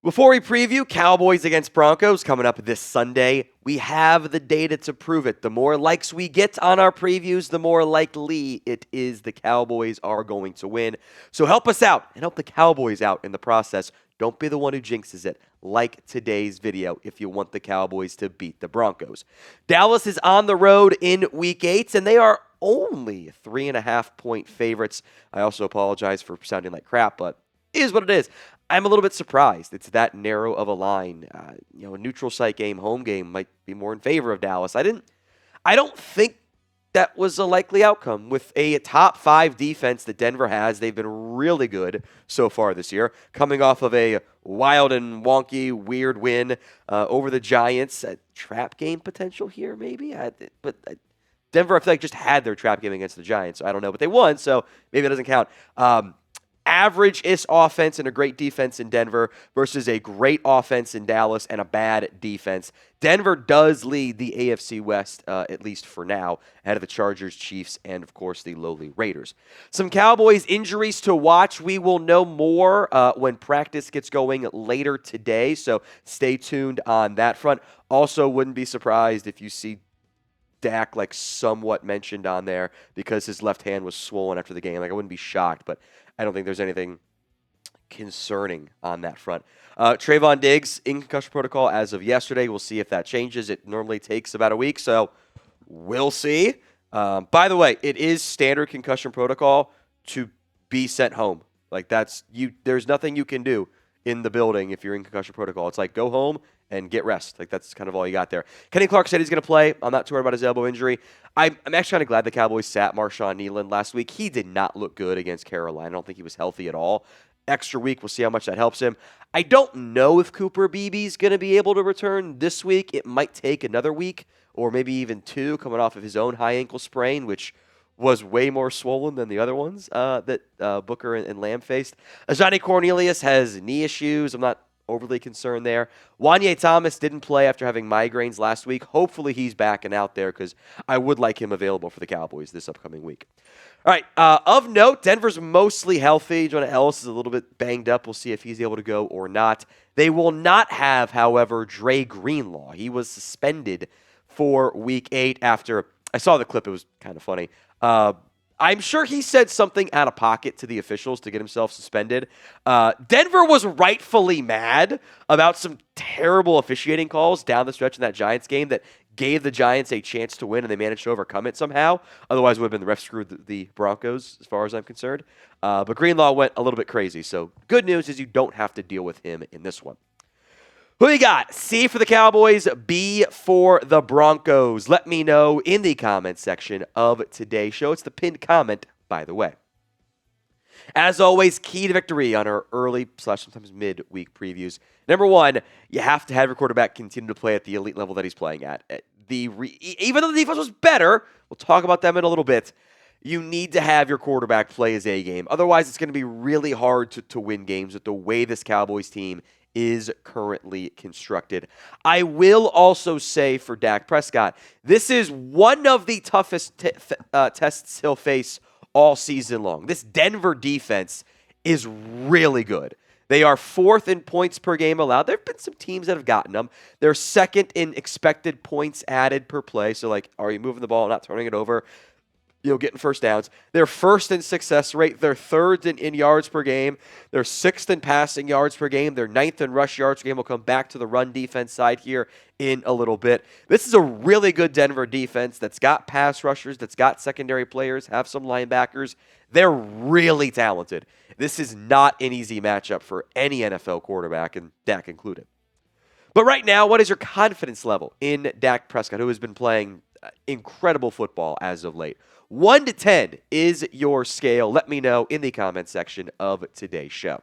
Before we preview Cowboys against Broncos coming up this Sunday, we have the data to prove it. The more likes we get on our previews, the more likely it is the Cowboys are going to win. So help us out and help the Cowboys out in the process. Don't be the one who jinxes it. Like today's video if you want the Cowboys to beat the Broncos. Dallas is on the road in Week 8, and they are only 3.5-point favorites. I also apologize for sounding like crap, but it is what it is. I'm a little bit surprised it's that narrow of a line. A neutral site game, home game might be more in favor of Dallas. I don't think that was a likely outcome. With a top 5 defense that Denver has, they've been really good so far this year, coming off of a wild and wonky, weird win over the Giants. A trap game potential here, maybe? But Denver, I feel like, just had their trap game against the Giants, so I don't know. But they won, so maybe it doesn't count. Average-ish offense and a great defense in Denver versus a great offense in Dallas and a bad defense. Denver does lead the AFC West, at least for now, ahead of the Chargers, Chiefs, and, of course, the lowly Raiders. Some Cowboys injuries to watch. We will know more when practice gets going later today, so stay tuned on that front. Also, wouldn't be surprised if you see Dak somewhat mentioned on there because his left hand was swollen after the game. I wouldn't be shocked, but I don't think there's anything concerning on that front. Trevon Diggs in concussion protocol as of yesterday. We'll see if that changes. It normally takes about a week, so we'll see. By the way, it is standard concussion protocol to be sent home. There's nothing you can do in the building if you're in concussion protocol. It's go home and get rest. That's kind of all you got there. Kenny Clark said he's going to play. I'm not too worried about his elbow injury. I'm actually kind of glad the Cowboys sat Marshawn Kneeland last week. He did not look good against Carolina. I don't think he was healthy at all. Extra week, we'll see how much that helps him. I don't know if Cooper Beebe's going to be able to return this week. It might take another week or maybe even 2 coming off of his own high ankle sprain, which was way more swollen than the other ones that Booker and Lamb faced. Ajani Cornelius has knee issues. I'm not overly concerned there. Juanyeh Thomas didn't play after having migraines last week. Hopefully he's back and out there because I would like him available for the Cowboys this upcoming week. All right, of note, Denver's mostly healthy. Jonah Ellis is a little bit banged up. We'll see if he's able to go or not. They will not have, however, Dre Greenlaw. He was suspended for Week 8 after – I saw the clip. It was kind of funny. I'm sure he said something out of pocket to the officials to get himself suspended. Denver was rightfully mad about some terrible officiating calls down the stretch in that Giants game that gave the Giants a chance to win, and they managed to overcome it somehow. Otherwise, it would have been the refs screwed the Broncos, as far as I'm concerned. But Greenlaw went a little bit crazy. So good news is you don't have to deal with him in this one. Who you got? C for the Cowboys, B for the Broncos. Let me know in the comments section of today's show. It's the pinned comment, by the way. As always, key to victory on our early/sometimes mid-week previews. Number 1, you have to have your quarterback continue to play at the elite level that he's playing at. Even though the defense was better, we'll talk about them in a little bit, you need to have your quarterback play his A game. Otherwise, it's going to be really hard to win games with the way this Cowboys team is currently constructed. I will also say for Dak Prescott, this is one of the toughest tests he'll face all season long. This Denver defense is really good. They are 4th in points per game allowed. There have been some teams that have gotten them. They're 2nd in expected points added per play. So, are you moving the ball, not turning it over? Getting first downs. They're 1st in success rate. They're 3rd in yards per game. They're 6th in passing yards per game. They're 9th in rush yards per game. We'll come back to the run defense side here in a little bit. This is a really good Denver defense that's got pass rushers, that's got secondary players, have some linebackers. They're really talented. This is not an easy matchup for any NFL quarterback, and Dak included. But right now, what is your confidence level in Dak Prescott, who has been playing incredible football as of late? 1 to 10 is your scale. Let me know in the comments section of today's show.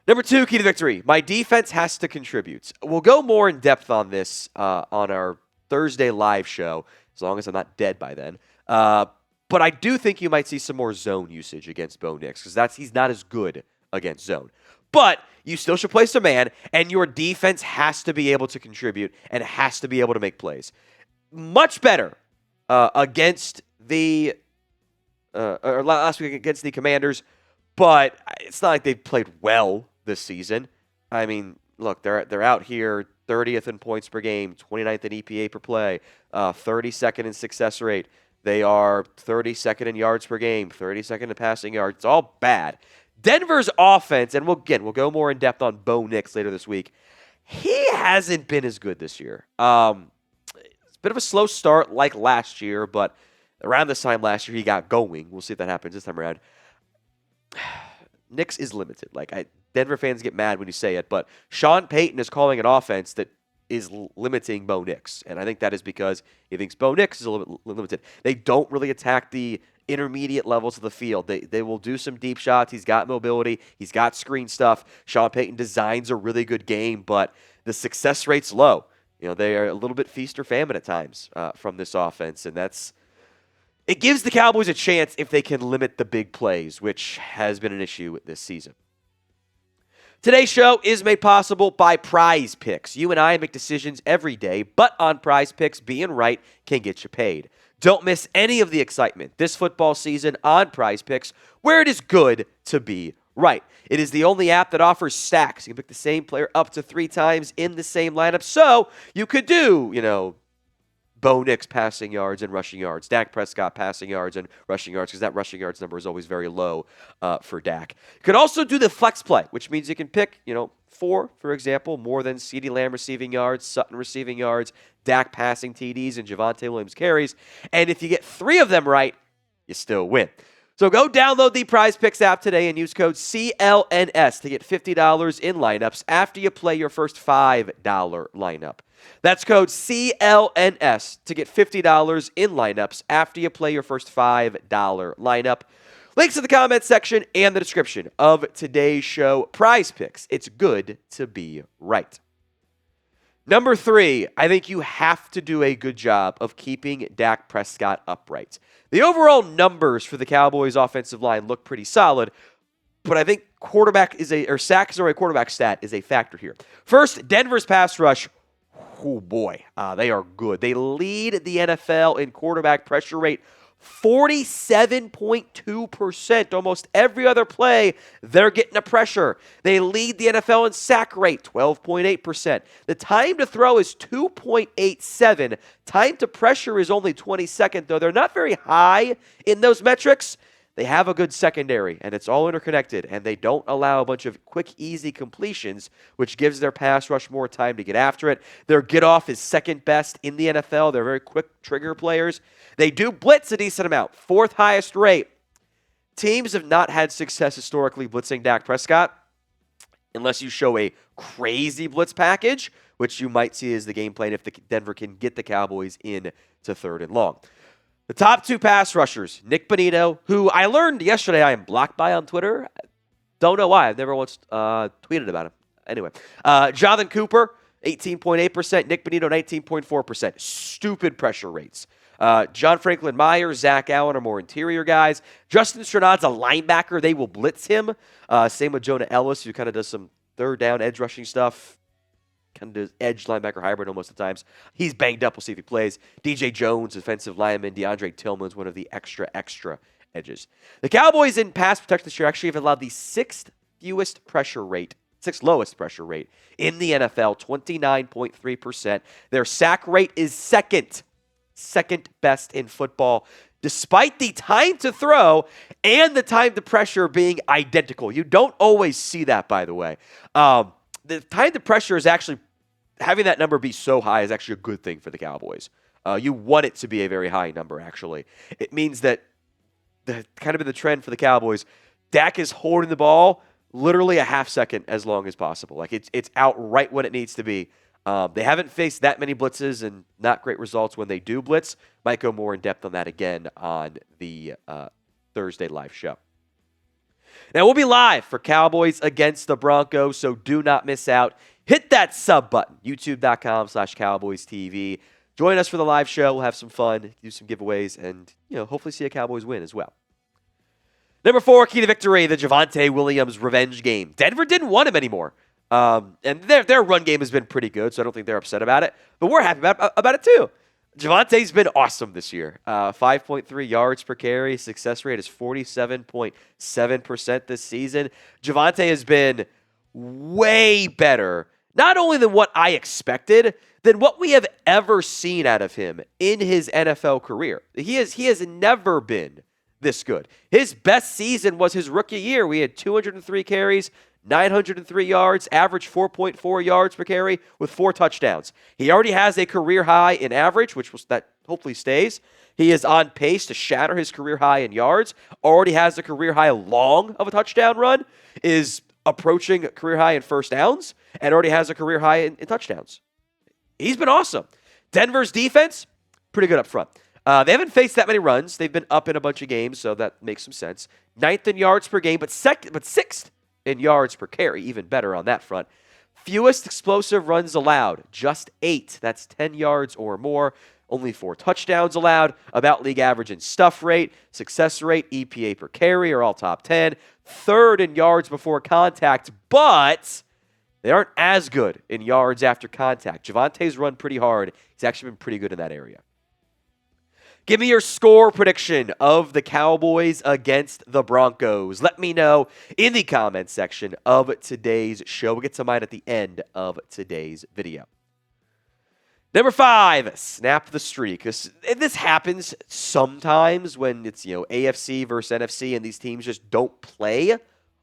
Number 2, key to victory. My defense has to contribute. We'll go more in depth on this on our Thursday live show, as long as I'm not dead by then. But I do think you might see some more zone usage against Bo Nix, because he's not as good against zone. But you still should play some man, and your defense has to be able to contribute and has to be able to make plays. Much better against the or last week against the Commanders, but it's not like they've played well this season. I mean, look, they're out here 30th in points per game, 29th in EPA per play, 32nd in success rate. They are 32nd in yards per game, 32nd in passing yards. It's all bad. Denver's offense, and we'll go more in depth on Bo Nix later this week. He hasn't been as good this year. It's a bit of a slow start like last year, but around this time last year he got going. We'll see if that happens this time around. Nix is limited. Denver fans get mad when you say it, but Sean Payton is calling an offense that is limiting Bo Nix, and I think that is because he thinks Bo Nix is a little bit limited. They don't really attack the intermediate levels of the field. They will do some deep shots. He's got mobility. He's got screen stuff. Sean Payton designs a really good game, but the success rate's low. They are a little bit feast or famine at times from this offense, and it gives the Cowboys a chance if they can limit the big plays, which has been an issue this season. Today's show is made possible by PrizePicks. You and I make decisions every day, but on PrizePicks, being right can get you paid. Don't miss any of the excitement this football season on PrizePicks, where it is good to be right. It is the only app that offers stacks. You can pick the same player up to 3 times in the same lineup, so you could do, Bo Nix passing yards and rushing yards, Dak Prescott passing yards and rushing yards, because that rushing yards number is always very low for Dak. You could also do the flex play, which means you can pick, 4, for example, more than CeeDee Lamb receiving yards, Sutton receiving yards, Dak passing TDs, and Javonte Williams carries. And if you get 3 of them right, you still win. So go download the PrizePicks app today and use code CLNS to get $50 in lineups after you play your first $5 lineup. That's code CLNS to get $50 in lineups after you play your first $5 lineup. Links in the comments section and the description of today's show. PrizePicks. It's good to be right. Number 3, I think you have to do a good job of keeping Dak Prescott upright. The overall numbers for the Cowboys offensive line look pretty solid, but I think sacks or a quarterback stat is a factor here. First, Denver's pass rush. Oh boy, they are good. They lead the NFL in quarterback pressure rate, 47.2%. Almost every other play, they're getting a pressure. They lead the NFL in sack rate, 12.8%. The time to throw is 2.87. Time to pressure is only 22nd, though they're not very high in those metrics. They have a good secondary, and it's all interconnected, and they don't allow a bunch of quick, easy completions, which gives their pass rush more time to get after it. Their get-off is second best in the NFL. They're very quick trigger players. They do blitz a decent amount, 4th highest rate. Teams have not had success historically blitzing Dak Prescott unless you show a crazy blitz package, which you might see as the game plan if Denver can get the Cowboys in to 3rd and long. The top 2 pass rushers, Nick Bonito, who I learned yesterday I am blocked by on Twitter. Don't know why. I've never once tweeted about him. Anyway, Jonathan Cooper, 18.8%. Nick Bonito, 19.4%. Stupid pressure rates. John Franklin Myers, Zach Allen are more interior guys. Justin Stronad's a linebacker. They will blitz him. Same with Jonah Ellis, who kind of does some 3rd down edge rushing stuff. Kind of does edge linebacker hybrid almost at times. He's banged up. We'll see if he plays. DJ Jones, defensive lineman. DeAndre Tillman's one of the extra edges. The Cowboys in pass protection this year actually have allowed the 6th lowest pressure rate in the NFL, 29.3%. Their sack rate is second best in football, despite the time to throw and the time to pressure being identical. You don't always see that, by the way. The time to pressure is actually, having that number be so high is actually a good thing for the Cowboys. You want it to be a very high number, actually. It means that kind of in the trend for the Cowboys, Dak is holding the ball literally a half second as long as possible. It's out right when it needs to be. They haven't faced that many blitzes and not great results when they do blitz. Might go more in depth on that again on the Thursday live show. Now, we'll be live for Cowboys against the Broncos, so do not miss out. Hit that sub button, youtube.com/CowboysTV. Join us for the live show. We'll have some fun, do some giveaways, and hopefully see a Cowboys win as well. Number 4, key to victory, the Javonte Williams revenge game. Denver didn't want him anymore. And their run game has been pretty good, so I don't think they're upset about it. But we're happy about it too. Javonte's been awesome this year. 5.3 yards per carry. Success rate is 47.7% this season. Javonte has been way better, not only than what I expected, than what we have ever seen out of him in his NFL career. He has never been this good. His best season was his rookie year. We had 203 carries, 903 yards, average 4.4 yards per carry with 4 touchdowns. He already has a career high in average, that hopefully stays. He is on pace to shatter his career high in yards, already has a career high long of a touchdown run, is approaching a career high in first downs, and already has a career high in touchdowns. He's been awesome. Denver's defense, pretty good up front. They haven't faced that many runs. They've been up in a bunch of games, so that makes some sense. 9th in yards per game, but 6th in yards per carry, even better on that front. Fewest explosive runs allowed, just 8. That's 10 yards or more. Only 4 touchdowns allowed. About league average in stuff rate, success rate, EPA per carry are all top 10. 3rd in yards before contact, but they aren't as good in yards after contact. Javonte's run pretty hard. He's actually been pretty good in that area. Give me your score prediction of the Cowboys against the Broncos. Let me know in the comments section of today's show. We'll get to mine at the end of today's video. Number 5, snap the streak. This happens sometimes when it's AFC versus NFC and these teams just don't play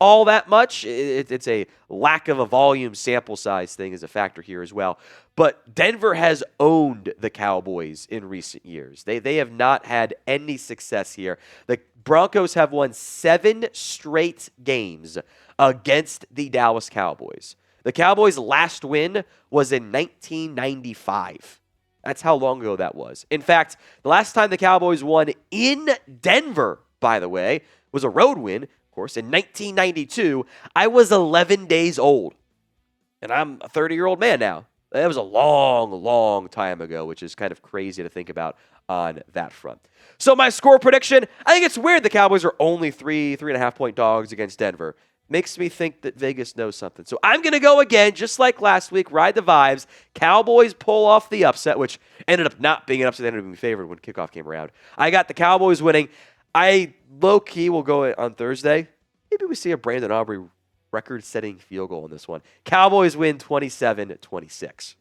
all that much. It's a lack of a volume sample size thing is a factor here as well. But Denver has owned the Cowboys in recent years. They have not had any success here. The Broncos have won 7 straight games against the Dallas Cowboys. The Cowboys' last win was in 1995. That's how long ago that was. In fact, the last time the Cowboys won in Denver, by the way, was a road win, of course, in 1992. I was 11 days old, and I'm a 30-year-old man now. That was a long, long time ago, which is kind of crazy to think about on that front. So my score prediction, I think it's weird the Cowboys are only 3.5-point dogs against Denver. Makes me think that Vegas knows something. So I'm going to go again, just like last week, ride the vibes. Cowboys pull off the upset, which ended up not being an upset. They ended up being favored when kickoff came around. I got the Cowboys winning. I low-key will go on Thursday. Maybe we see a Brandon Aubrey record-setting field goal in this one. Cowboys win 27-26.